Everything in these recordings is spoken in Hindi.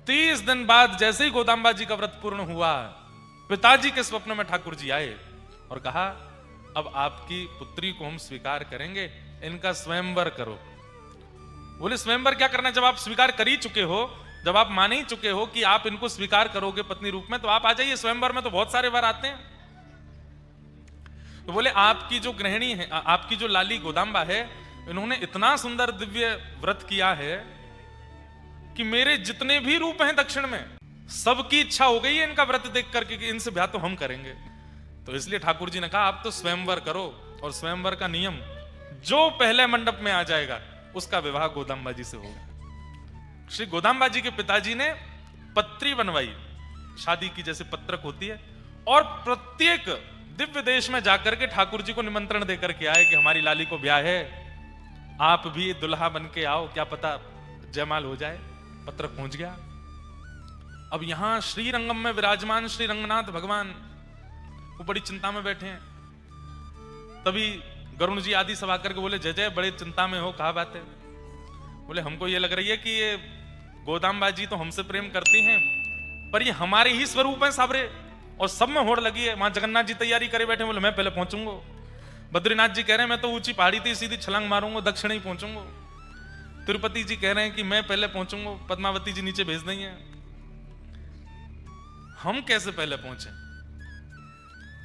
30 दिन बाद जैसे ही गोदाम्बा जी का व्रत पूर्ण हुआ, पिताजी के स्वप्न में ठाकुर जी आए और कहा, अब आपकी पुत्री को हम स्वीकार करेंगे, इनका स्वयंवर करो। बोले स्वयंवर क्या करना, जब आप स्वीकार कर ही चुके हो, जब आप मान ही चुके हो कि आप इनको स्वीकार करोगे पत्नी रूप में, तो आप आ जाइए स्वयंवर में, तो बहुत सारे वर आते हैं। तो बोले आपकी जो गृहिणी है, आपकी जो लाली गोदाम्बा है, इन्होंने इतना सुंदर दिव्य व्रत किया है कि मेरे जितने भी रूप हैं दक्षिण में, सबकी इच्छा हो गई है इनका व्रत देख करके कि इनसे ब्याह तो हम करेंगे। तो इसलिए ठाकुर जी ने कहा आप तो स्वयंवर करो, और स्वयंवर का नियम, जो पहले मंडप में आ जाएगा उसका विवाह गोदाम्बा जी से होगा। श्री गोदाम्बा जी के पिताजी ने पत्री बनवाई, शादी की जैसे पत्रक होती है, और प्रत्येक दिव्य देश में जाकर के ठाकुर जी को निमंत्रण देकर के आए कि हमारी लाली को ब्याह है, आप भी दुल्हा बन के आओ, क्या पता जयमाल हो जाए। पत्रक पहुंच गया। अब यहां श्रीरंगम में विराजमान श्री रंगनाथ भगवान वो बड़ी चिंता में बैठे हैं। तभी गरुण जी आदि सब आकर के बोले, जय जय, बड़े चिंता में हो, कहा बात है? बोले हमको ये लग रही है कि ये गोदाम्बा जी तो हमसे प्रेम करती हैं, पर ये हमारे ही स्वरूप हैं साबरे, और सब में होड़ लगी है। वहां जगन्नाथ जी तैयारी करे बैठे, बोले मैं पहले पहुंचूंगा। बद्रीनाथ जी कह रहे हैं मैं तो ऊंची पहाड़ी थी, सीधी छलांग मारूंगा, दक्षिण ही पहुंचूंगा। तिरुपति जी कह रहे हैं कि मैं पहले पहुंचूंगा, पद्मावती जी नीचे भेज देंगे। हम कैसे पहले पहुंचे?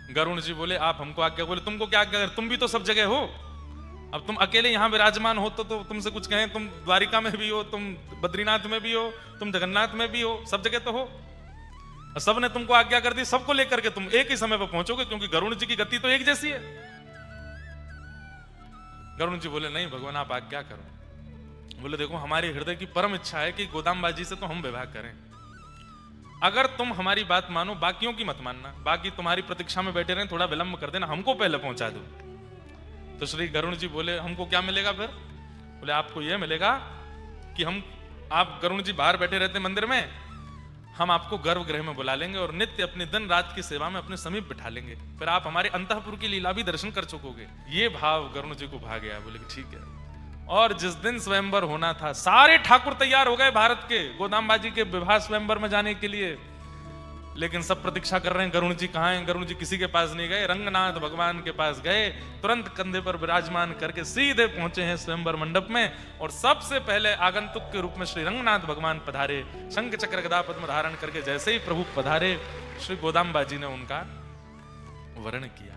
गरुण जी बोले आप हमको आज्ञा। बोले तुमको क्या आज्ञा, तुम भी तो सब जगह हो, अब तुम अकेले यहां विराजमान हो तो तुमसे कुछ कहें? तुम द्वारिका में भी हो, तुम बद्रीनाथ में भी हो, तुम जगन्नाथ में भी हो, सब जगह तो हो। सब ने तुमको आज्ञा कर दी, सबको लेकर के तुम एक ही समय पर पहुंचोगे, क्योंकि गरुण जी की गति तो एक जैसी है। गरुण जी बोले नहीं भगवान, आप आज्ञा करो। बोले देखो हमारे हृदय की परम इच्छा है कि गोदाम्बा जी से तो हम विवाह करें। अगर तुम हमारी बात मानो, बाकियों की मत मानना, बाकी तुम्हारी प्रतीक्षा में बैठे रहें, थोड़ा विलंब कर देना, हमको पहले पहुंचा दो। तो श्री गरुण जी बोले हमको क्या मिलेगा फिर? बोले आपको यह मिलेगा कि आप गरुण जी बाहर बैठे रहते मंदिर में, हम आपको गर्भगृह में बुला लेंगे और नित्य अपने दिन रात की सेवा में अपने समीप बिठा लेंगे, फिर आप हमारे अंतःपुर की लीला भी दर्शन कर चुकोगे। ये भाव गरुण जी को भा गया। बोले ठीक है। और जिस दिन स्वयंवर होना था, सारे ठाकुर तैयार हो गए भारत के गोदाम्बा जी के विवाह स्वयंवर में जाने के लिए, लेकिन सब प्रतीक्षा कर रहे हैं गरुण जी कहाँ हैं। गरुण जी किसी के पास नहीं गए, रंगनाथ भगवान के पास गए, तुरंत कंधे पर विराजमान करके सीधे पहुंचे हैं स्वयंवर मंडप में, और सबसे पहले आगंतुक के रूप में श्री रंगनाथ भगवान पधारे। शंख चक्र गदा पद्म धारण करके जैसे ही प्रभु पधारे, श्री गोदाम्बा जी ने उनका वर्ण किया।